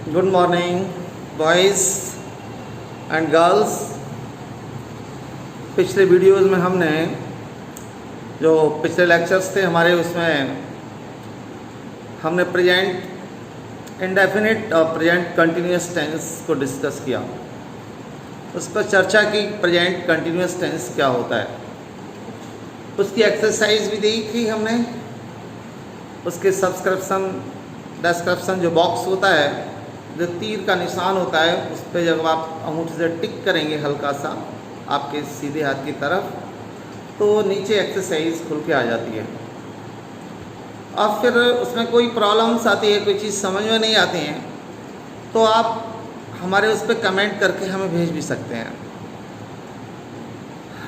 Good morning boys and girls. पिछले videos में हमने जो पिछले लेक्चर्स थे हमारे, उसमें हमने प्रेजेंट इंडेफिनिट और प्रेजेंट कंटिन्यूस टेंस को डिस्कस किया। उस पर चर्चा की प्रेजेंट कंटिन्यूस टेंस क्या होता है, उसकी एक्सरसाइज भी दी थी हमने। उसके सब्सक्रिप्शन डिस्क्रिप्शन जो बॉक्स होता है, जो तीर का निशान होता है, उस पर जब आप अंगूठे से टिक करेंगे हल्का सा आपके सीधे हाथ की तरफ, तो नीचे एक्सरसाइज खुल के आ जाती है। अब फिर उसमें कोई प्रॉब्लम्स आती है, कोई चीज़ समझ में नहीं आती हैं, तो आप हमारे उस पर कमेंट करके हमें भेज भी सकते हैं।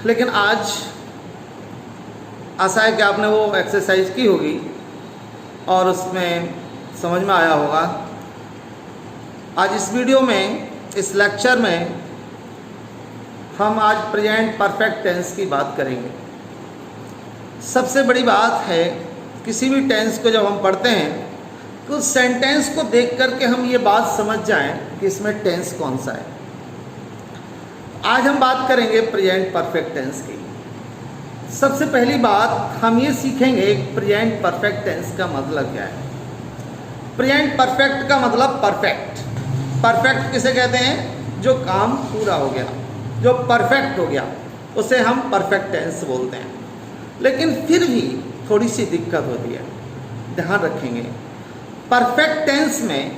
लेकिन आज आशा है कि आपने वो एक्सरसाइज की होगी और उसमें समझ में आया होगा। आज इस वीडियो में, इस लेक्चर में हम आज प्रेजेंट परफेक्ट टेंस की बात करेंगे। सबसे बड़ी बात है, किसी भी टेंस को जब हम पढ़ते हैं तो सेंटेंस को देख करके हम ये बात समझ जाएं कि इसमें टेंस कौन सा है। आज हम बात करेंगे प्रेजेंट परफेक्ट टेंस की। सबसे पहली बात हम ये सीखेंगे प्रेजेंट परफेक्ट टेंस का मतलब क्या है। प्रेजेंट परफेक्ट का मतलब परफेक्ट। परफेक्ट किसे कहते हैं? जो काम पूरा हो गया, जो परफेक्ट हो गया, उसे हम परफेक्ट टेंस बोलते हैं। लेकिन फिर भी थोड़ी सी दिक्कत होती है, ध्यान रखेंगे। परफेक्ट टेंस में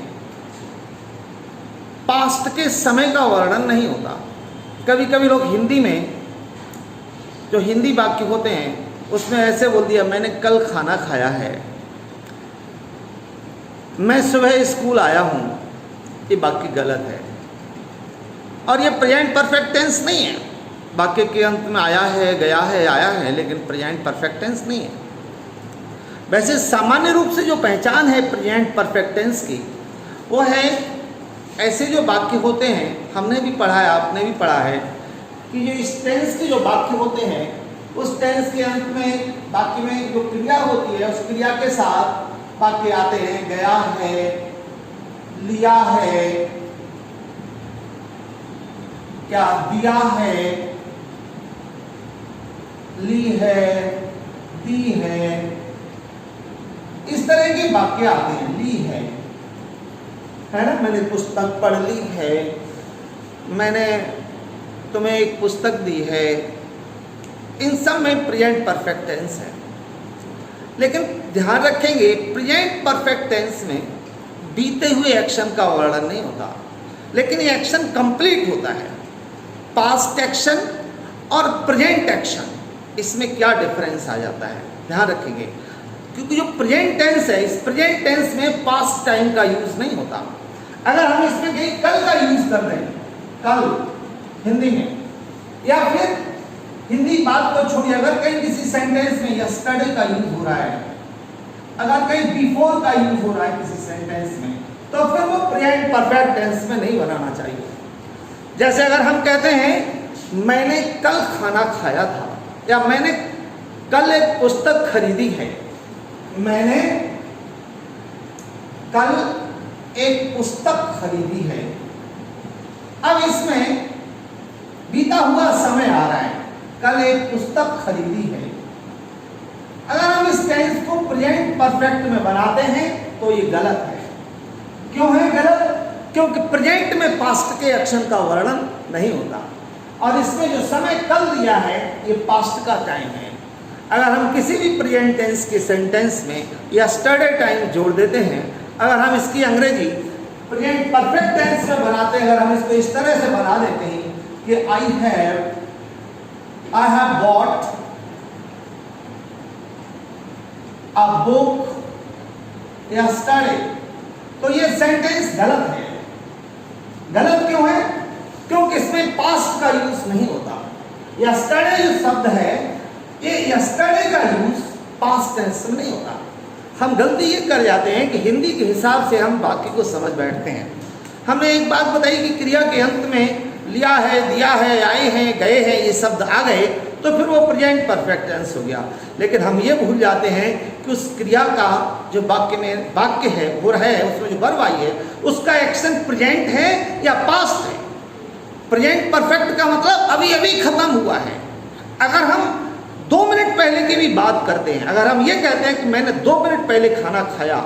पास्ट के समय का वर्णन नहीं होता। कभी कभी लोग हिंदी में जो हिंदी वाक्य होते हैं उसमें ऐसे बोल दिया, मैंने कल खाना खाया है, मैं सुबह स्कूल आया हूँ। ये वाक्य गलत है और ये प्रेजेंट परफेक्ट टेंस नहीं है। वाक्य के अंत में आया है, गया है, आया है, लेकिन प्रेजेंट परफेक्ट टेंस नहीं है। वैसे सामान्य रूप से जो पहचान है प्रेजेंट परफेक्ट टेंस की, वो है ऐसे जो वाक्य होते हैं, हमने भी पढ़ा है, आपने भी पढ़ा है, कि जो इस टेंस के जो वाक्य होते हैं, उस टेंस के अंत में वाक्य में जो क्रिया होती है, उस क्रिया के साथ वाक्य आते हैं। गया है, लिया है, क्या दिया है, ली है, दी है, इस तरह के वाक्य आते हैं। ली है ना, मैंने पुस्तक पढ़ ली है, मैंने तुम्हें एक पुस्तक दी है। इन सब में प्रेजेंट परफेक्ट टेंस है। लेकिन ध्यान रखेंगे, प्रेजेंट परफेक्ट टेंस में बीते हुए एक्शन का वर्णन नहीं होता, लेकिन ये एक्शन कंप्लीट होता है। पास्ट एक्शन और प्रेजेंट एक्शन, इसमें क्या डिफरेंस आ जाता है, ध्यान रखेंगे। क्योंकि जो प्रेजेंट टेंस है, इस प्रेजेंट टेंस में पास्ट टाइम का यूज नहीं होता। अगर हम इसमें कहीं कल का यूज कर रहे हैं, कल हिंदी में, या फिर हिंदी बात को छोड़िए, अगर कहीं किसी सेंटेंस में यस्टरडे का यूज हो रहा है, अगर कहीं बिफोर का यूज हो रहा है किसी सेंटेंस में, तो फिर वो प्रेजेंट परफेक्ट टेंस में नहीं बनाना चाहिए। जैसे अगर हम कहते हैं मैंने कल खाना खाया था, या मैंने कल एक पुस्तक खरीदी है, मैंने कल एक पुस्तक खरीदी है। अब इसमें बीता हुआ समय आ रहा है, कल एक पुस्तक खरीदी है। अगर हम इस टेंस को प्रेजेंट परफेक्ट में बनाते हैं तो ये गलत है। क्यों है गलत? क्योंकि प्रेजेंट में पास्ट के एक्शन का वर्णन नहीं होता, और इसमें जो समय कल दिया है ये पास्ट का टाइम है। अगर हम किसी भी प्रेजेंट टेंस के सेंटेंस में यस्टरडे टाइम जोड़ देते हैं, अगर हम इसकी अंग्रेजी प्रेजेंट परफेक्ट टेंस में बनाते हैं, अगर हम इसको इस तरह से बना देते हैं कि I have bought a book yesterday, तो ये सेंटेंस गलत है। गलत क्यों है? क्योंकि इसमें पास्ट का यूज नहीं होता। यस्टरडे जो शब्द है, ये यस्टरडे का यूज पास्ट टेंस में नहीं होता। हम गलती ये कर जाते हैं कि हिंदी के हिसाब से हम वाक्य को समझ बैठते हैं। हमने एक बात बताई कि क्रिया के अंत में लिया है, दिया है, आए हैं, गए हैं, ये शब्द आ गए, तो फिर वो प्रेजेंट परफेक्ट टेंस हो गया। लेकिन हम ये भूल जाते हैं कि उस क्रिया का जो वाक्य है हो रहा है, उसमें जो वर्ब आई है उसका एक्शन प्रेजेंट है या पास्ट है। प्रेजेंट परफेक्ट का मतलब अभी अभी खत्म हुआ है। अगर हम 2 मिनट पहले की भी बात करते हैं, अगर हम ये कहते हैं कि मैंने 2 मिनट पहले खाना खाया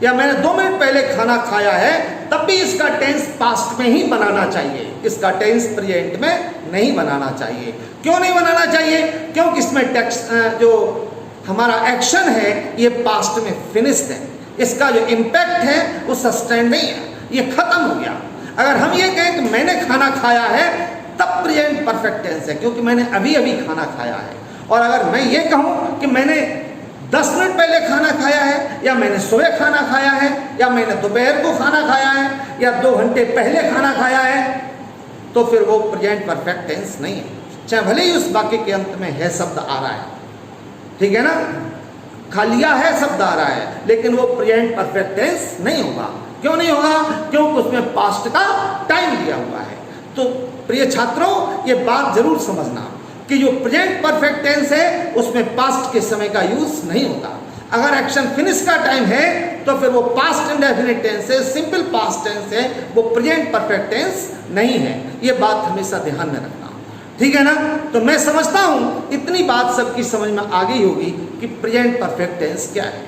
या मैंने 2 मिनट पहले खाना खाया है, तब भी इसका टेंस पास्ट में ही बनाना चाहिए, इसका टेंस प्रेजेंट में नहीं बनाना चाहिए। क्यों नहीं बनाना चाहिए? क्योंकि इसमें टेक्स्ट जो हमारा एक्शन है ये पास्ट में फिनिश्ड है, इसका जो इम्पैक्ट है वो सस्टेन नहीं है, ये खत्म हो गया। अगर हम ये कहें कि मैंने खाना खाया है, तब प्रेजेंट परफेक्ट टेंस है, क्योंकि मैंने अभी अभी खाना खाया है। और अगर मैं ये कहूँ कि मैंने 10 मिनट पहले खाना खाया है, या मैंने सुबह खाना खाया है, या मैंने दोपहर को खाना खाया है, या 2 घंटे पहले खाना खाया है, तो फिर वो प्रेजेंट परफेक्ट टेंस नहीं है, चाहे भले ही उस वाक्य के अंत में है शब्द आ रहा है, ठीक है ना, खा लिया है शब्द आ रहा है, लेकिन वो प्रेजेंट परफेक्ट टेंस नहीं होगा। क्यों नहीं होगा? क्योंकि उसमें पास्ट का टाइम दिया हुआ है। तो प्रिय छात्रों, ये बात जरूर समझना कि जो प्रेजेंट परफेक्ट टेंस है उसमें पास्ट के समय का यूज नहीं होता। अगर एक्शन फिनिश का टाइम है तो फिर वो पास्ट इंडेफिनिट टेंस है, सिंपल पास्ट टेंस है, वो प्रेजेंट परफेक्ट टेंस नहीं है। ये बात हमेशा ध्यान में रखना, ठीक है ना। तो मैं समझता हूं इतनी बात सबकी समझ में आ गई होगी कि प्रेजेंट परफेक्ट टेंस क्या है।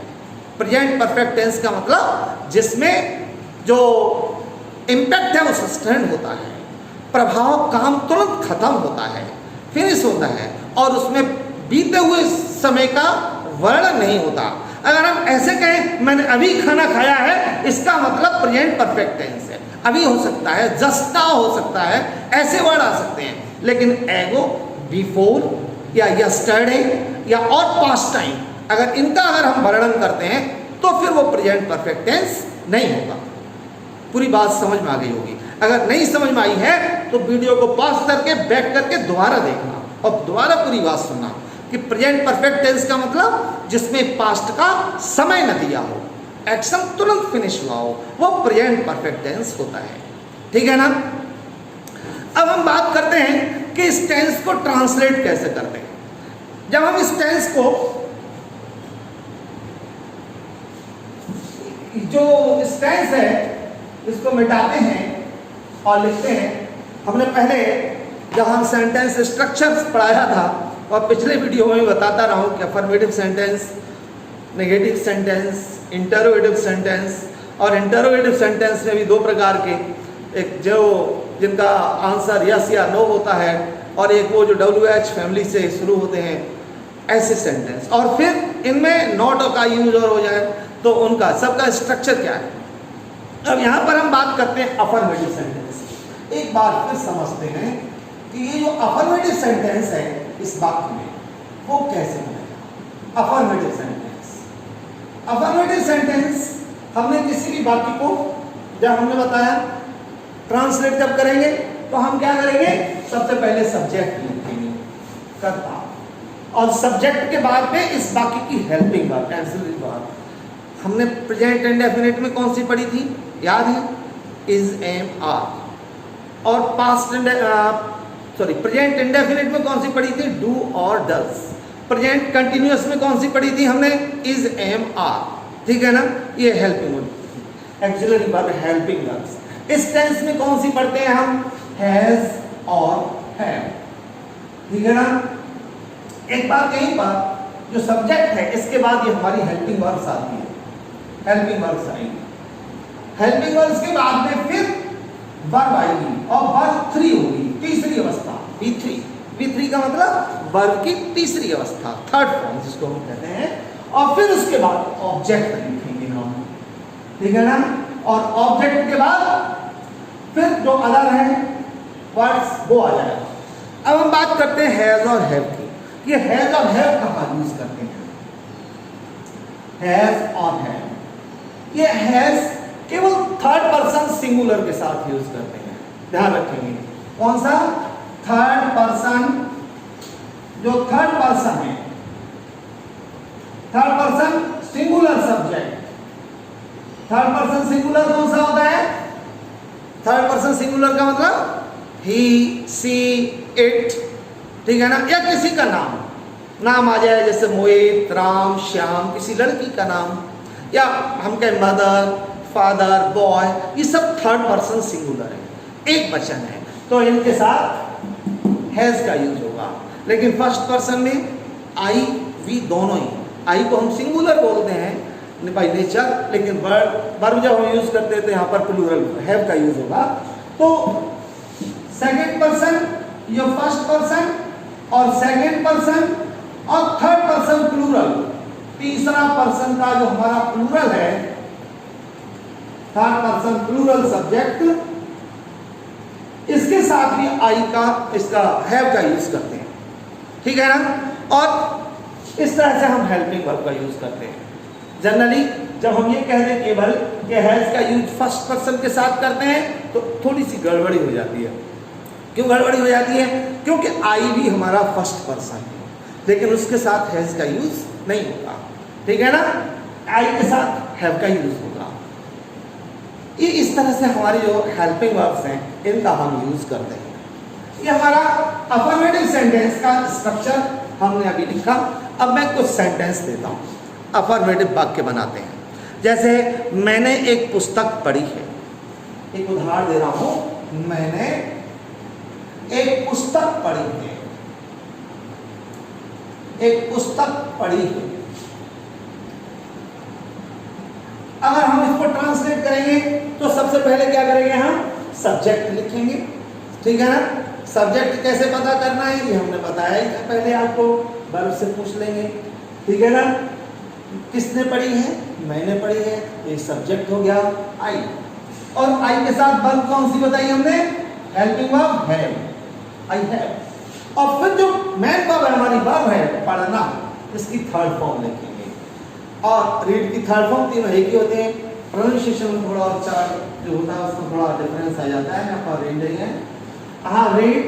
प्रेजेंट परफेक्ट टेंस का मतलब जिसमें जो इम्पैक्ट है वो सस्टेन होता है, प्रभाव काम तुरंत खत्म होता है, फिनिश होता है, और उसमें बीते हुए समय का वर्णन नहीं होता। अगर हम ऐसे कहें मैंने अभी खाना खाया है, इसका मतलब प्रेजेंट परफेक्ट टेंस है। अभी हो सकता है, जस्ट नाउ हो सकता है, ऐसे वर्ड आ सकते हैं। लेकिन एगो, बिफोर या यस्टरडे या और पास्ट टाइम, अगर इनका अगर हम वर्णन करते हैं तो फिर वो प्रेजेंट परफेक्ट टेंस नहीं होगा। पूरी बात समझ में आ गई होगी। अगर नहीं समझ में आई है तो वीडियो को पॉज करके बैक करके दोबारा देखना और दोबारा पूरी बात सुनना कि प्रेजेंट परफेक्ट टेंस का मतलब जिसमें पास्ट का समय न दिया हो, एक्शन तुरंत फिनिश हुआ हो, वो प्रेजेंट परफेक्ट टेंस होता है, ठीक है ना। अब हम बात करते हैं कि इस टेंस को ट्रांसलेट कैसे करते हैं। जब हम इस टेंस को जो इस टेंस है इसको मिटाते हैं और लिखते हैं, हमने पहले जब हम सेंटेंस स्ट्रक्चर पढ़ाया था और पिछले वीडियो में बताता रहा हूँ कि affirmative sentence, negative sentence, interrogative sentence, और इंटरोगेटिव सेंटेंस में भी 2 प्रकार के, एक जो जिनका आंसर यस या नो होता है, और एक वो जो WH फैमिली से शुरू होते हैं, ऐसे सेंटेंस। और फिर इनमें नॉट का यूज और हो जाए तो उनका सबका स्ट्रक्चर क्या है। अब यहाँ पर हम बात करते हैं अफर्मेटिव सेंटेंस। एक बार फिर समझते हैं कि ये जो अफर्मेटिव सेंटेंस है इस वाक्य में वो कैसे बनेगा। अफर्मेटिव सेंटेंस, अफर्मेटिव सेंटेंस हमने किसी भी वाक्य को, जब हमने बताया ट्रांसलेट जब करेंगे तो हम क्या करेंगे, सबसे पहले सब्जेक्ट लिखेंगे, कर्ता, और सब्जेक्ट के बाद में इस वाक्य की हेल्पिंग वर्ब, ऑक्सिलरी वर्ब। हमने प्रेजेंट इंडेफिनिट में कौन सी पढ़ी थी, याद है, इज, एम, आर। और पास्ट प्रेजेंट इंडेफिनिट में कौन सी पढ़ी थी, डू और डज। प्रेजेंट कंटिन्यूअस में कौन सी पढ़ी थी हमने, इज, एम, आर, ठीक है ना। ये helping verb, auxiliary verb, helping verbs. इस टेंस में कौन सी पढ़ते हैं हम, हैज और हैव, ठीक है ना। एक बात यहीं पर जो सब्जेक्ट है इसके बाद ये हमारी हेल्पिंग वर्ब्स आती है, हेल्पिंग वर्ब्स आएंगी। हेल्पिंग वर्ब्स के बाद में फिर वर्ब आएगी और वर्ब 3 होगी, तीसरी अवस्था, V3। V3 का मतलब वर्ब की तीसरी अवस्था, थर्ड फॉर्म जिसको हम कहते हैं। और फिर उसके बाद ऑब्जेक्ट लिखेंगे हम, ठीक है ना। और ऑब्जेक्ट के बाद फिर जो अदर है वर्ड्स वो आ जाएगा। अब हम बात करते हैं हैज और हैव की। ये हैज और हैव कहाँ यूज करते हैं, हैज और हैव। ये हैज केवल थर्ड पर्सन सिंगुलर के साथ यूज करते हैं, ध्यान रखेंगे। कौन सा, थर्ड पर्सन, जो थर्ड पर्सन है, third person singular subject. Third person singular कौन सा होता है, थर्ड पर्सन सिंगुलर का मतलब ही, सी, इट, ठीक है ना, या किसी का नाम आ जाए, जैसे मोहित, राम, श्याम, किसी लड़की का नाम, या हम कहें मदर, फादर, बॉय, ये सब थर्ड पर्सन सिंगुलर है, एक वचन है, तो इनके साथ हैज का यूज होगा। लेकिन फर्स्ट पर्सन में आई, वी दोनों ही, आई को हम सिंगुलर बोलते हैं बाय नेचर, लेकिन वर्ब जब हम यूज करते हैं तो यहाँ पर प्लूरल हैव का यूज होगा। तो सेकंड पर्सन, ये फर्स्ट पर्सन और सेकंड पर्सन और थर्ड पर्सन प्लूरल, तीसरा पर्सन का जो हमारा प्लूरल है, थर्ड पर्सन प्लूरल सब्जेक्ट, इसके साथ भी आई का, इसका हैव का यूज करते हैं, ठीक है ना। और इस तरह से हम हेल्पिंग वर्ब का यूज करते हैं। जनरली जब हम ये कह दें केवल कि हैज का यूज फर्स्ट पर्सन के साथ करते हैं तो थोड़ी सी गड़बड़ी हो जाती है। क्यों गड़बड़ी हो जाती है? क्योंकि आई भी हमारा फर्स्ट पर्सन है, लेकिन उसके साथ हैज का यूज नहीं होगा, ठीक है ना, आई के साथ हैव का यूज होगा। ये इस तरह से हमारी जो हेल्पिंग वर्ब्स हैं इनका हम यूज करते हैं। ये हमारा अफर्मेटिव सेंटेंस का स्ट्रक्चर हमने अभी लिखा। अब मैं कुछ सेंटेंस देता हूँ, अफर्मेटिव वाक्य बनाते हैं। जैसे मैंने एक पुस्तक पढ़ी है, एक उदाहरण दे रहा हूँ, मैंने एक पुस्तक पढ़ी है, एक पुस्तक पढ़ी है। अगर हम इसको ट्रांसलेट करेंगे तो सबसे पहले क्या करेंगे, हम सब्जेक्ट लिखेंगे, ठीक है ना। सब्जेक्ट कैसे पता करना है ये हमने बताया ही था पहले आपको, वर्ब से पूछ लेंगे, ठीक है ना। किसने पढ़ी है? मैंने पढ़ी है, ये सब्जेक्ट हो गया आई, और आई के साथ वर्ब कौन सी बताई हमने? हेल्पिंग वर्ब है, आई हैव। और फिर जो मेन वर्ब है हमारी वर्ब है पढ़ना, इसकी थर्ड फॉर्म लिखेंगे। और रीड की थर्ड फॉर्म तीनों एक ही होते हैं, प्रोनाउंसिएशन में थोड़ा उच्चारण जो होता है उसमें थोड़ा डिफरेंस आ जाता है। यहाँ पर रीड है, हाँ रीड।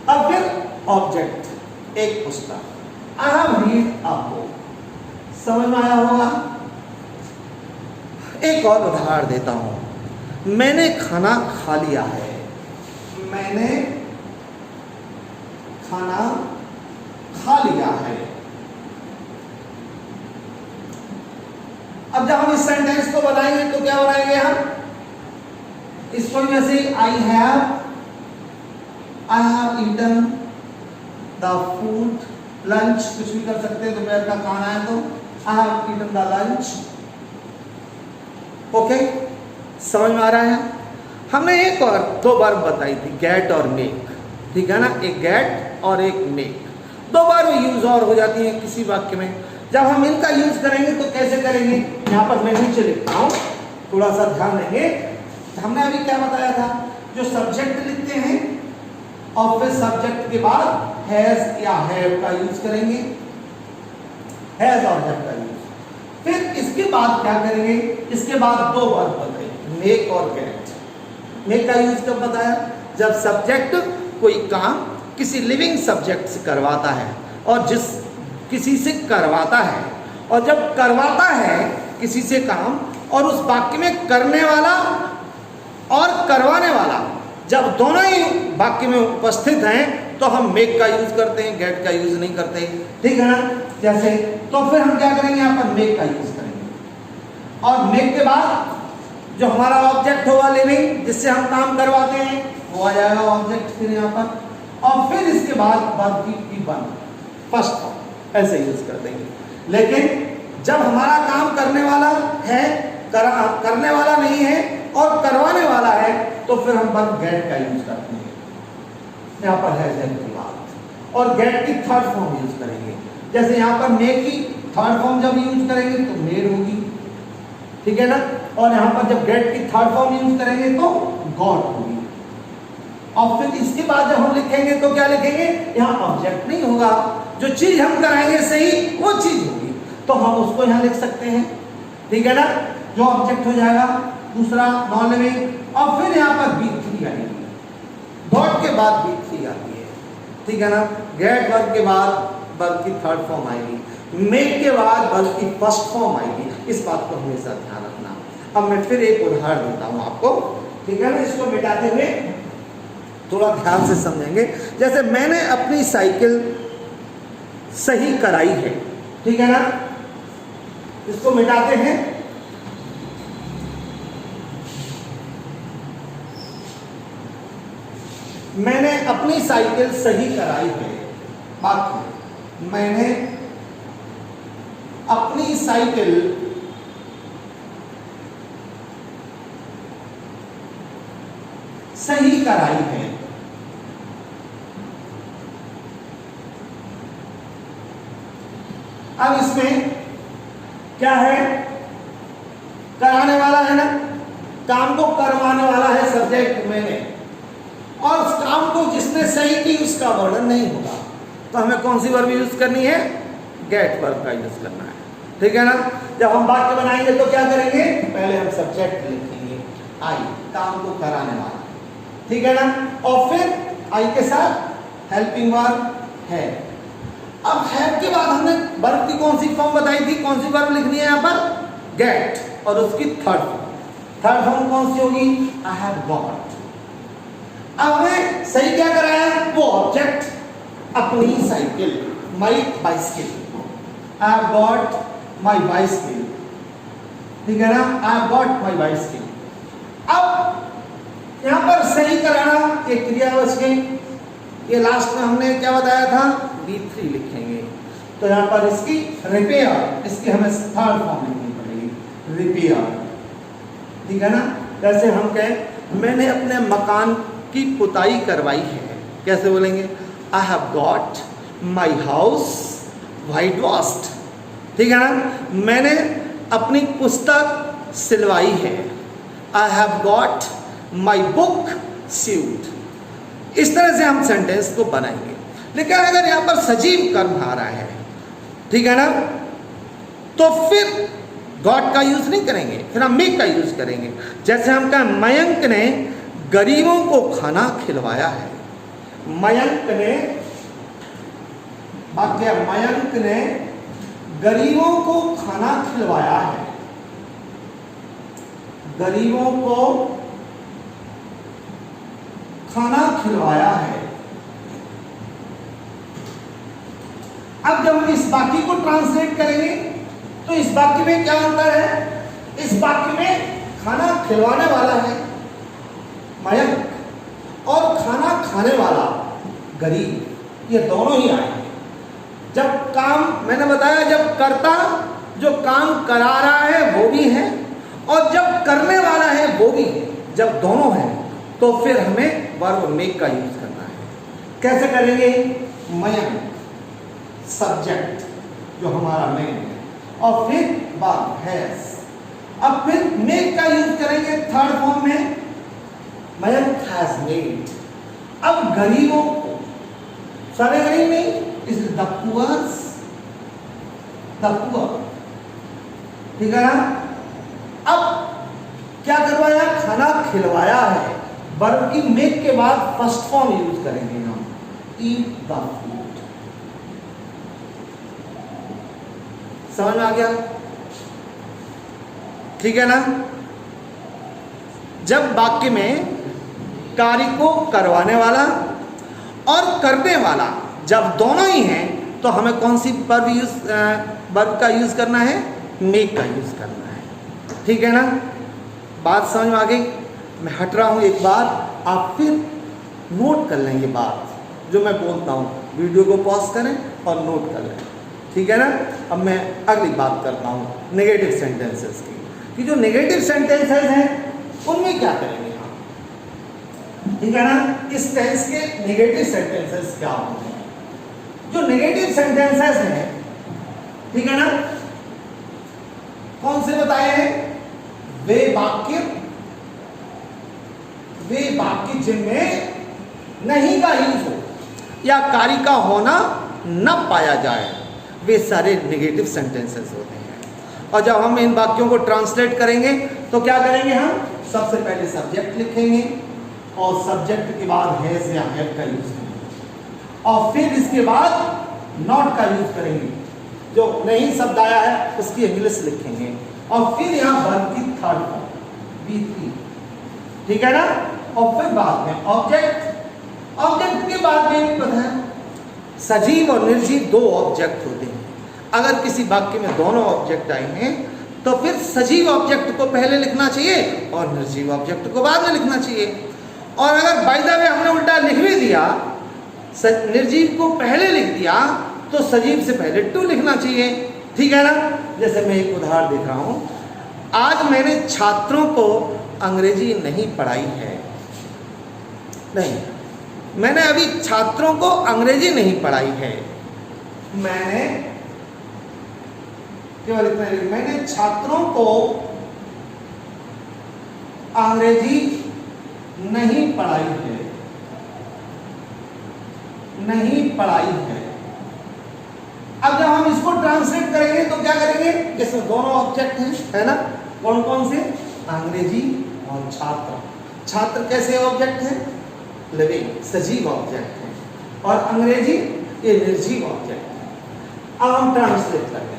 अब फिर ऑब्जेक्ट, एक पुस्तक, I have read a book. समझ में आया होगा। एक और उदाहरण देता हूं, मैंने खाना खा लिया है, मैंने खाना खा लिया है। अब जब हम इस सेंटेंस को बनाएंगे तो क्या बनाएंगे हम? इसको वैसे I have eaten the food, lunch कुछ भी कर सकते हैं, दोपहर का खाना है तो I have eaten the lunch. Okay, समझ में आ रहा है। हमने एक और दो वर्ब बताई थी, गेट और मेक, ठीक है ना, एक गेट और एक मेक। दो बार यूज और हो जाती है किसी वाक्य में। जब हम इनका यूज करेंगे तो कैसे करेंगे, यहाँ पर मैं नीचे लिखता हूँ, थोड़ा सा ध्यान देंगे। हमने अभी क्या बताया था, जो सब्जेक्ट लिखते हैं और फिर सब्जेक्ट के बाद हैज या हैव का यूज करेंगे, हैज और हैव का यूज। फिर इसके बाद क्या करेंगे, इसके बाद दो वर्ब बताए, मेक और गेट। मेक का यूज कब बताया? जब सब्जेक्ट कोई काम किसी लिविंग सब्जेक्ट से करवाता है, और जिस किसी से करवाता है, और जब करवाता है किसी से काम और उस वाक्य में करने वाला और करवाने वाला जब दोनों ही वाक्य में उपस्थित हैं तो हम मेक का यूज करते हैं, गेट का यूज नहीं करते, ठीक है ना। जैसे तो फिर हम क्या करेंगे, यहाँ पर मेक का यूज करेंगे, और मेक के बाद जो हमारा ऑब्जेक्ट होगा लिविंग, जिससे हम काम करवाते हैं, वो आ जाएगा ऑब्जेक्ट फिर यहाँ पर, और फिर इसके बाद वर्ब की वन फर्स्ट फॉर्म, ऐसे यूज कर देंगे। लेकिन जब हमारा काम करने वाला है, करने वाला नहीं है और करवाने वाला है, तो फिर हम वर्ब गेट का यूज करते हैं, यहाँ पर है के बाद, और गेट की थर्ड फॉर्म यूज करेंगे। जैसे यहाँ पर मेक की थर्ड फॉर्म जब यूज करेंगे तो मेड होगी, ठीक है ना, और यहाँ पर जब गेट की थर्ड फॉर्म यूज करेंगे तो गॉट होगी। और फिर इसके बाद जब हम लिखेंगे तो क्या लिखेंगे, यहाँ ऑब्जेक्ट नहीं होगा, जो चीज हम कराएंगे सही वो चीज होगी, तो हम उसको यहाँ लिख सकते हैं, ठीक है ना, जो ऑब्जेक्ट हो जाएगा। दूसरा नॉन लिविंग, और फिर यहाँ पर B3 आएगी, डॉट के बाद B3 आती है, ठीक है ना। गेट वर्ब के बाद वर्ब की थर्ड फॉर्म आएगी, मेक के बाद वर्ब की फर्स्ट फॉर्म आएगी, इस बात को हमेशा ध्यान रखना। अब मैं फिर एक उदाहरण देता हूँ आपको, ठीक है ना, इसको मिटाते हुए थोड़ा ध्यान से समझेंगे। जैसे मैंने अपनी साइकिल सही कराई है, ठीक है ना, इसको मिटाते हैं। मैंने अपनी साइकिल सही कराई है, बाकी मैंने अपनी साइकिल सही कराई है। अब इसमें क्या है, कराने वाला है ना, काम को करवाने वाला है सब्जेक्ट मैंने, और उस काम को जिसने सही की उसका वर्णन नहीं होगा, तो हमें कौन सी वर्ब यूज करनी है, गेट वर्ब का यूज करना है, ठीक है ना। जब हम वाक्य बनाएंगे तो क्या करेंगे, पहले हम सब्जेक्ट लिखेंगे आई, काम को कराने वाला, ठीक है ना, और फिर आई के साथ हेल्पिंग वर्ब है। अब हैव के बाद हमने वर्ब की कौन सी फॉर्म बताई थी, कौन सी वर्ब लिखनी है यहाँ पर, गेट, और उसकी थर्ड फॉर्म कौन सी होगी, आई हैव गॉट। अब हमें सही क्या कराया, वो ऑब्जेक्ट अपनी cycle, my bicycle, I have got my bicycle, ठीक है ना, I have got my bicycle. अब यहां पर सही कराना एक क्रिया बच गई, ये लास्ट में हमने क्या बताया था, B3 लिखेंगे, तो यहां पर इसकी रिपेयर, इसकी हमें थर्ड फॉर्म लिखनी पड़ेगी, रिपेयर, ठीक है ना। जैसे हम कहें मैंने अपने मकान की पुताई करवाई है, कैसे बोलेंगे, I have got my house white washed, ठीक है ना। मैंने अपनी पुस्तक सिलवाई है, I have got my book sued. इस तरह से हम सेंटेंस को बनाएंगे। लेकिन अगर यहाँ पर सजीव कर्म आ रहा है, ठीक है ना, तो फिर गॉट का यूज नहीं करेंगे, फिर हम मेक का यूज करेंगे। जैसे हम कहें मयंक ने गरीबों को खाना खिलवाया है, मयंक ने, वाक्य मयंक ने गरीबों को खाना खिलवाया है, गरीबों को खाना खिलवाया है। अब जब हम इस वाक्य को ट्रांसलेट करेंगे तो इस वाक्य में क्या अंतर है, इस वाक्य में खाना खिलवाने वाला है मयंक, और खाना खाने वाला गरीब, ये दोनों ही आए हैं। जब काम, मैंने बताया जब कर्ता जो काम करा रहा है वो भी है, और जब करने वाला है वो भी है, जब दोनों हैं तो फिर हमें वर्ब मेक का यूज करना है। कैसे करेंगे, मयंक सब्जेक्ट जो हमारा मेन है, और फिर वर्ब हैज, अब फिर मेक का यूज करेंगे थर्ड फॉर्म में, मयंक हैज मेड। अब गरीबों को, सारे गरीब नहीं, इस द पुअर्स, द पुअर, ठीक है ना। अब क्या करवाया, खाना खिलवाया है, वर्ब की मेक के बाद फर्स्ट फॉर्म यूज करेंगे हम, ईट द फूड। समझ में आ गया, ठीक है ना। जब वाक्य में कार्य को करवाने वाला और करने वाला जब दोनों ही हैं तो हमें कौन सी वर्ब का यूज करना है, मेक का यूज करना है, ठीक है ना। बात समझ में आ गई। मैं हट रहा हूं एक बार, आप फिर नोट कर लेंगे बात जो मैं बोलता हूं, वीडियो को पॉज करें और नोट कर लें, ठीक है ना। अब मैं अगली बात करता हूं नेगेटिव सेंटेंसेस की, कि जो नेगेटिव सेंटेंसेस हैं उनमें क्या करेंगे हम, ठीक है ना। इस टेंस के नेगेटिव सेंटेंसेस क्या होते हैं, जो नेगेटिव सेंटेंसेस हैं, ठीक है ना, कौन से बताए हैं, वे वाक्य जिनमें नहीं का यूज हो या कार्य का होना न पाया जाए, वे सारे नेगेटिव सेंटेंसेस होते हैं। और जब हम इन वाक्यों को ट्रांसलेट करेंगे तो क्या करेंगे, हम सबसे पहले सब्जेक्ट लिखेंगे और सब्जेक्ट के बाद हैज या हैव का यूज करेंगे, और फिर इसके बाद नॉट का यूज करेंगे, जो नहीं शब्द आया है उसकी इंग्लिश लिखेंगे, और फिर यहाँ वर्ब की थर्ड फॉर्म B3, ठीक है ना। और फिर बाद में ऑब्जेक्ट ऑब्जेक्ट के बाद में एक पता है, सजीव और निर्जीव दो ऑब्जेक्ट होते हैं। अगर किसी वाक्य में दोनों ऑब्जेक्ट आए हैं तो फिर सजीव ऑब्जेक्ट को पहले लिखना चाहिए और निर्जीव ऑब्जेक्ट को बाद में लिखना चाहिए। और अगर बाय द वे हमने उल्टा लिख भी दिया, निर्जीव को पहले लिख दिया तो सजीव से पहले टू लिखना चाहिए, ठीक है ना। जैसे मैं एक उदाहरण देख रहा हूं, आज मैंने छात्रों को अंग्रेजी नहीं पढ़ाई है। नहीं, मैंने अभी छात्रों को अंग्रेजी नहीं पढ़ाई है। मैंने केवल इतना, मैंने छात्रों को अंग्रेजी नहीं पढ़ाई है, नहीं पढ़ाई है। अब जब हम इसको ट्रांसलेट करेंगे तो क्या करेंगे, इसमें दोनों ऑब्जेक्ट हैं, है ना। कौन कौन से, अंग्रेजी और छात्र। छात्र कैसे ऑब्जेक्ट है, लिविंग सजीव ऑब्जेक्ट है, और अंग्रेजी ये निर्जीव ऑब्जेक्ट है। अब हम ट्रांसलेट करते हैं।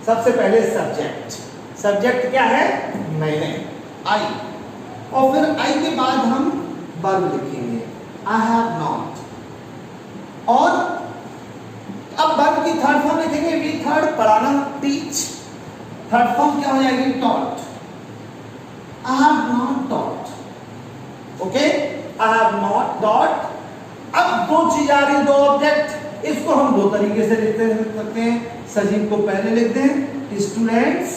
सबसे पहले सब्जेक्ट, सब्जेक्ट क्या है, मैंने, आई, और फिर आई के बाद हम वर्ब लिखेंगे, आई हैव नॉट। और अब वर्ब की थर्ड फॉर्म लिखेंगे, वी थर्ड, पढ़ाना, टीच। थर्ड फॉर्म क्या हो जाएगी, taught. I have not taught, okay, I have not taught. अब दो चीज आ रही, दो ऑब्जेक्ट, इसको हम दो तरीके से लिख सकते हैं। सजीव को पहले लिखते हैं स्टूडेंट्स,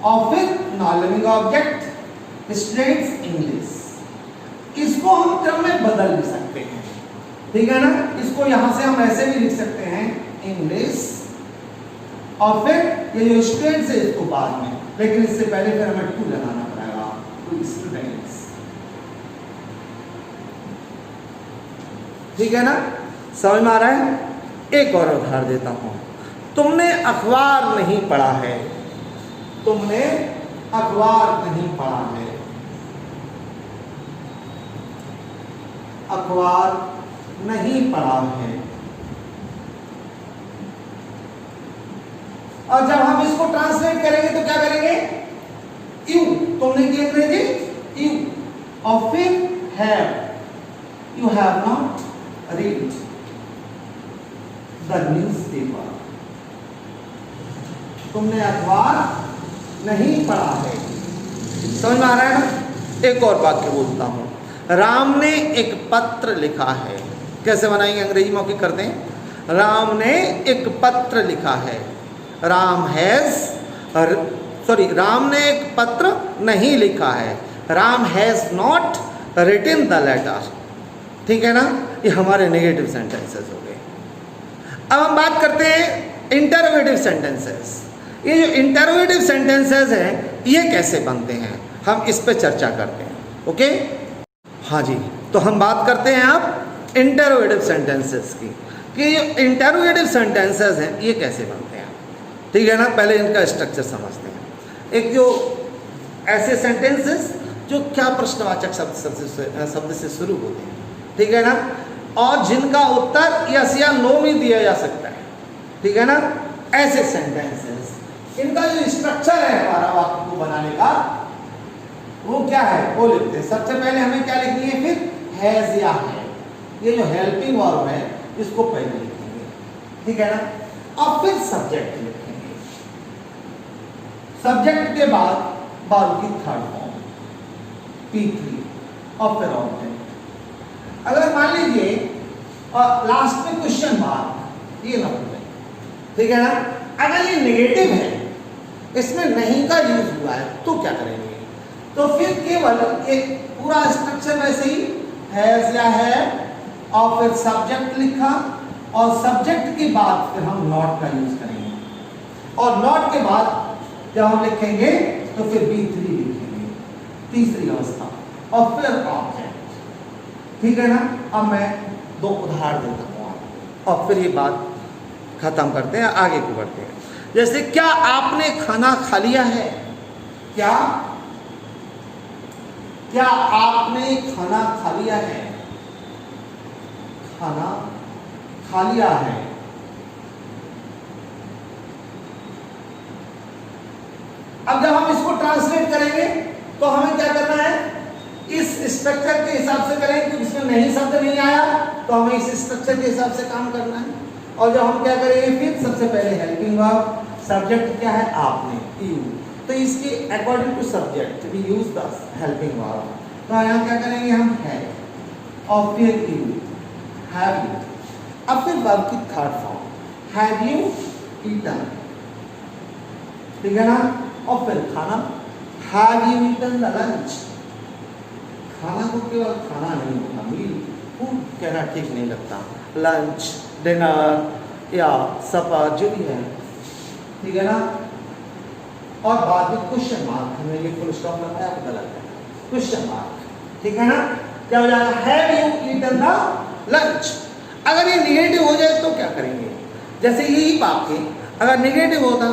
और फिर non living object students English. इसको हम क्रम में बदल भी सकते हैं, ठीक है ना। इसको यहां से हम ऐसे भी लिख सकते हैं, इंग्लिश, और फिर ये जो स्टूडेंट्स है इसको बाद में, लेकिन इससे पहले फिर हमें टू लगाना पड़ेगा, टू स्टूडेंट्स, ठीक है ना। समझ में आ रहा है। एक और उदाहरण देता हूं, तुमने अखबार नहीं पढ़ा है, तुमने अखबार नहीं पढ़ा है, अखबार नहीं पढ़ा है। और जब हम इसको ट्रांसलेट करेंगे तो क्या करेंगे, यू, तुमने क्या करेंगे, यू, और फिर have, you have not read the newspaper, तुमने अखबार नहीं पढ़ा है। समझ में आ रहा है ना। एक और वाक्य बोलता हूं, राम ने एक पत्र लिखा है। कैसे बनाएंगे, अंग्रेजी मौखिक करते हैं, राम ने एक पत्र लिखा है। राम हैज, सॉरी, राम ने एक पत्र नहीं लिखा है, Ram has not written the letter, ठीक है ना। ये हमारे नेगेटिव सेंटेंसेस हो गए। अब हम बात करते हैं इंटरोगेटिव सेंटेंसेस। ये जो इंटरोगेटिव सेंटेंसेस हैं ये कैसे बनते हैं, हम इस पे चर्चा करते हैं, ओके। हाँ जी, तो हम बात करते हैं अब इंटरोगेटिव सेंटेंसेस की, कि ये इंटरोगेटिव सेंटेंसेस हैं ये कैसे बनते हैं, ठीक है ना। पहले इनका स्ट्रक्चर समझते हैं। एक जो ऐसे सेंटेंसेस जो क्या प्रश्नवाचक शब्द से शुरू होते हैं, ठीक है ना, और जिनका उत्तर यस या नो में दिया जा सकता है, ठीक है ना। ऐसे सेंटेंसेस, इनका जो स्ट्रक्चर है हमारा वाक्य को बनाने का, वो क्या है, वो लिखते हैं। सबसे पहले हमें क्या लिखनी है, फिर हैज या है, ये जो हेल्पिंग वर्ब है इसको पहले लिखेंगे, ठीक है ना। और फिर सब्जेक्ट लिखेंगे, सब्जेक्ट के बाद वर्ब की थर्ड फॉर्म P3, और फिर ऑब्जेक्ट। अगर मान लीजिए और लास्ट में क्वेश्चन मार्क, ये ना भूलें, ठीक है ना। अगर ये नेगेटिव है, इसमें नहीं का यूज हुआ है, तो क्या करेंगे, तो फिर केवल एक पूरा स्ट्रक्चर वैसे ही हैज या है, और फिर सब्जेक्ट लिखा, और सब्जेक्ट के बाद फिर हम नॉट का यूज करेंगे, और नॉट के बाद जब हम लिखेंगे तो फिर B3 लिखेंगे, तीसरी अवस्था, और फिर ऑब्जेक्ट, ठीक है ना। अब मैं दो उदाहरण देता हूँ और फिर ये बात खत्म करते हैं, आगे को बढ़ते हैं। जैसे, क्या आपने खाना खा लिया है, क्या आपने खाना खा लिया है, खाना खा लिया है। अब जब हम इसको ट्रांसलेट करेंगे तो हमें क्या करना है, इस स्ट्रक्चर के हिसाब से करें, क्योंकि इसमें कोई नहीं शब्द नहीं आया तो हमें इस स्ट्रक्चर के हिसाब से काम करना है। और जब हम क्या करेंगे, फिर सबसे पहले हेल्पिंग वर्ब, सब्जेक्ट क्या है आपने, यू, तो इसके according to subject we use the helping verb. तो यहाँ क्या करेंगे हम, है, और फिर यू, हैव यू। अब फिर वर्ब की third form, have you eaten, ठीक है ना, और फिर खाना, have you eaten the lunch. खाना को केवल खाना नहीं होता, मील फूड कहना ठीक नहीं लगता, लंच, डिनर या सपर जो भी है, ठीक है ना। और बाद में क्वेश्चन मार्क, हमने ये फुल स्टॉप लगाया वो गलत है, क्वेश्चन मार्क, ठीक है ना। क्या हो जाएगा, have you eaten the lunch. अगर ये निगेटिव हो जाए तो क्या करेंगे, जैसे यही वाक्य अगर निगेटिव होता,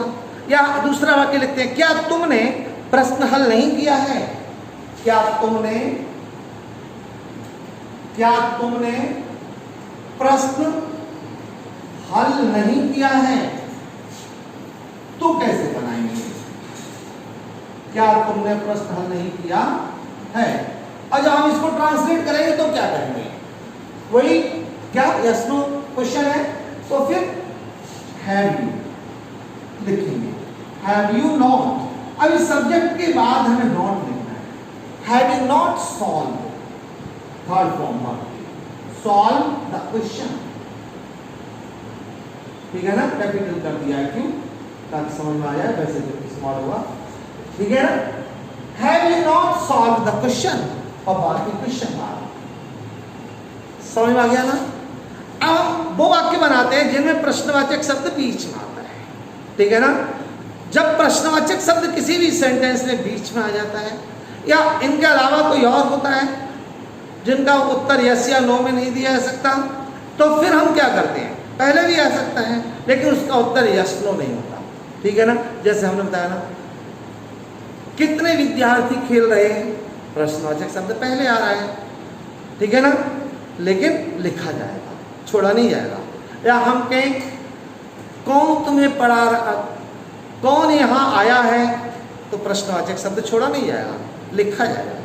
या दूसरा वाक्य लिखते हैं, क्या तुमने प्रश्न हल नहीं किया है, क्या तुमने प्रश्न हल नहीं किया है, तो कैसे बनाएंगे, क्या तुमने प्रश्न हल नहीं किया है। और जब हम इसको ट्रांसलेट करेंगे तो क्या करेंगे, वही क्या यस नो क्वेश्चन है, तो फिर हैव यू लिखेंगे, हैव यू नॉट। अब इस सब्जेक्ट के बाद हमें नॉट लिखना है, have you not solve, third form verb, solve the question, ठीक है ना, कैपिटल कर दिया है, क्यों, ताकि समझ में आ जाए, वैसे तो स्मॉल होगा, ठीक है ना। Have you not solve the question, और बाकी क्वेश्चन मार्क, समझ में आ गया ना। अब हम वो वाक्य बनाते हैं जिनमें प्रश्नवाचक शब्द बीच में आता है, ठीक है ना। जब प्रश्नवाचक शब्द किसी भी सेंटेंस में बीच में आ जाता है, या इनके अलावा कोई और होता है जिनका उत्तर यस या नो में नहीं दिया जा सकता, तो फिर हम क्या करते हैं, पहले भी आ सकता है लेकिन उसका उत्तर यस नो नहीं होता, ठीक है ना। जैसे हमने बताया ना, कितने विद्यार्थी खेल रहे हैं, प्रश्नवाचक शब्द पहले आ रहा है, ठीक है ना, लेकिन लिखा जाएगा, छोड़ा नहीं जाएगा। या हम कहें कौन तुम्हें पढ़ा रहा, कौन यहाँ आया है, तो प्रश्नवाचक शब्द छोड़ा नहीं जाएगा, लिखा जाएगा।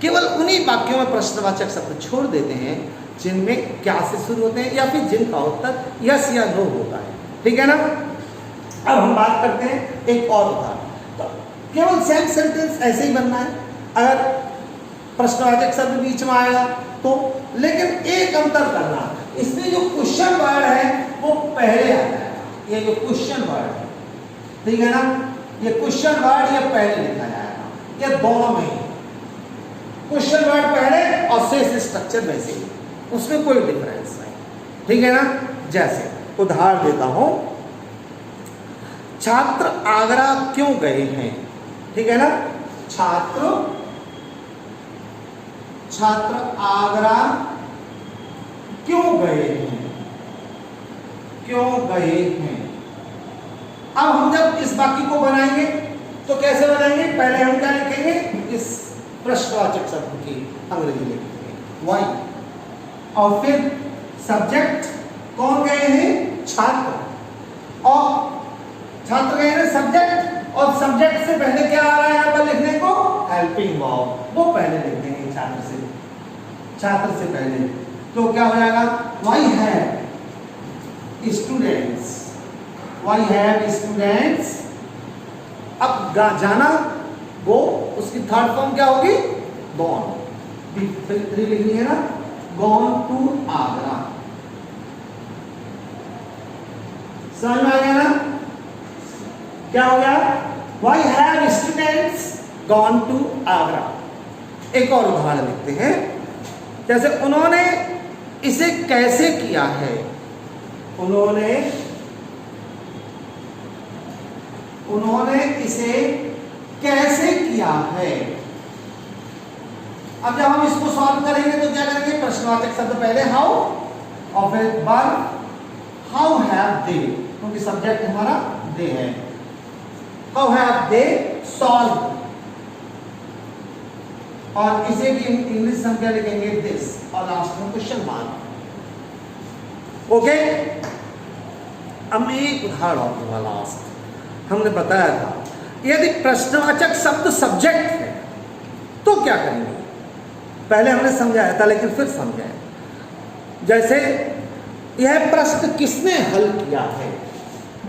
केवल उन्हीं वाक्यों में प्रश्नवाचक शब्द छोड़ देते हैं जिनमें क्या से शुरू होते हैं, या फिर जिनका उत्तर यस या नो होता है, ठीक है ना। अब हम बात करते हैं एक और उदाहरण, तो केवल सेम सेंटेंस ऐसे ही बनना है, अगर प्रश्नवाचक शब्द बीच में आएगा तो, लेकिन एक अंतर करना, इसमें जो क्वेश्चन वर्ड है वो पहले आ जाएगा, ये जो क्वेश्चन वर्ड है, ठीक है ना, ये क्वेश्चन वर्ड ये पहले लिखा जाएगा, ये दोनों में ही क्वेश्चन वर्ड पहले और शेष स्ट्रक्चर वैसे ही, उसमें कोई डिफरेंस नहीं, ठीक है ना। जैसे उदाहरण देता हूं, छात्र आगरा क्यों गए हैं, ठीक है ना, छात्र आगरा क्यों गए हैं, क्यों गए हैं। अब हम जब इस वाक्य को बनाएंगे तो कैसे बनाएंगे, पहले हम क्या लिखेंगे, इस प्रश्नवाचक शब्द की अंग्रेजी लिखेंगे वाई, और फिर सब्जेक्ट कौन गए हैं, छात्र, और छात्र गए हैं सब्जेक्ट, और सब्जेक्ट से पहले क्या आ रहा है यहाँ पर लिखने को, हेल्पिंग वर्ब, वो पहले लिख देंगे छात्र से पहले, तो क्या हो जाएगा, Y have students, Y have students. अब जाना वो, उसकी थर्ड फॉर्म क्या होगी, गॉन, थ्री लिखनी है ना, गॉन टू आगरा, समझ में आ गया ना, क्या हो गया, why have students gone to Agra. एक और उदाहरण लिखते हैं, जैसे उन्होंने इसे कैसे किया है, उन्होंने इसे कैसे किया है। अब जब हम इसको सॉल्व करेंगे तो क्या करेंगे, प्रश्नवाचक शब्द पहले हाउ, और फिर वर्ब हाउ हैव दे, क्योंकि सब्जेक्ट हमारा दे है, हाउ हैव दे सॉल्व, और इसे भी इंग्लिश हम क्या लिखेंगे, दिस, और लास्ट में क्वेश्चन मार्क, ओके। अब एक उदाहरण और दूंगा, लास्ट हमने बताया था, यदि प्रश्नवाचक शब्द सब्जेक्ट है तो क्या करेंगे, पहले हमने समझाया था लेकिन फिर समझाया। जैसे यह प्रश्न किसने हल किया है,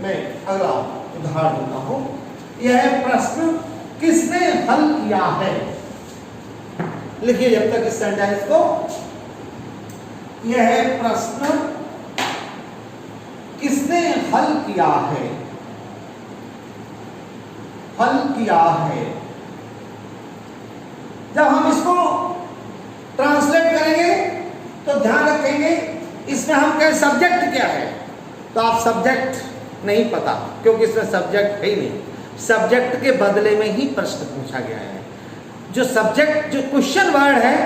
मैं अगला उदाहरण देता हूं। यह प्रश्न किसने हल किया है, लिखिए जब तक इस सेंटेंस को। यह प्रश्न किसने हल किया है, हल किया है। जब हम इसको ट्रांसलेट करेंगे तो ध्यान रखेंगे इसमें हम कहें सब्जेक्ट क्या है, तो आप सब्जेक्ट नहीं पता क्योंकि इसमें सब्जेक्ट है ही नहीं। सब्जेक्ट के बदले में ही प्रश्न पूछा गया है। जो सब्जेक्ट, जो क्वेश्चन वर्ड है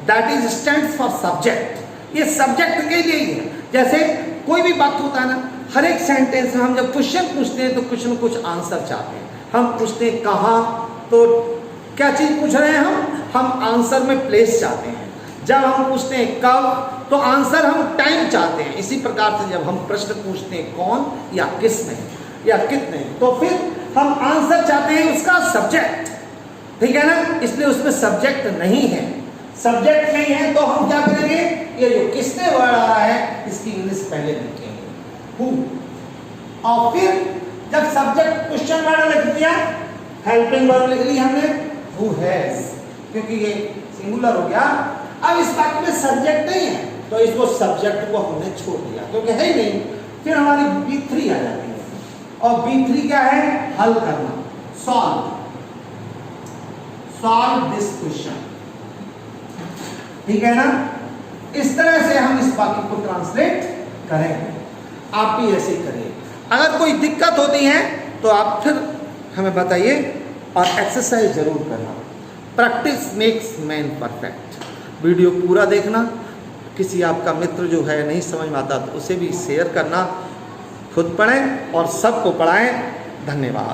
that is stands for subject, ये सब्जेक्ट के लिए ही है। जैसे कोई भी बात होता है ना, हर एक सेंटेंस में हम जब क्वेश्चन पूछते हैं तो कुछ न कुछ आंसर चाहते हैं। हम पूछते हैं कहाँ, तो क्या चीज पूछ रहे हैं हम आंसर में प्लेस चाहते हैं। जब हम पूछते हैं कब, तो आंसर हम टाइम चाहते हैं। इसी प्रकार से जब हम प्रश्न पूछते हैं कौन या किसने या कितने, तो फिर हम आंसर चाहते हैं उसका सब्जेक्ट, ठीक है ना। इसलिए उसमें सब्जेक्ट नहीं है, सब्जेक्ट नहीं है तो हम क्या करेंगे, ये जो किसने वर्ड आ रहा है इसकी इंग्लिश पहले लिखेंगे हु, और फिर जब सब्जेक्ट क्वेश्चन वर्ड लिख दिया, हेल्पिंग वर्ब लिख ली हमने हु हैज, क्योंकि ये सिंगुलर हो गया। अब इस वाक्य में सब्जेक्ट नहीं है तो इसको सब्जेक्ट को हमने छोड़ दिया क्योंकि है ही नहीं। फिर हमारी B3 आ जाती है, और B3 क्या है, हल करना, सॉल्व, सॉल्व दिस क्वेश्चन, ठीक है ना। इस तरह से हम इस वाक्य को ट्रांसलेट करेंगे। आप भी ऐसे ही करिए। अगर कोई दिक्कत होती है तो आप फिर हमें बताइए, और एक्सरसाइज जरूर करना। Practice makes man perfect. Video पूरा देखना, किसी आपका मित्र जो है नहीं समझ में आता तो उसे भी शेयर करना, खुद पढ़ें और सबको पढ़ाएं। धन्यवाद।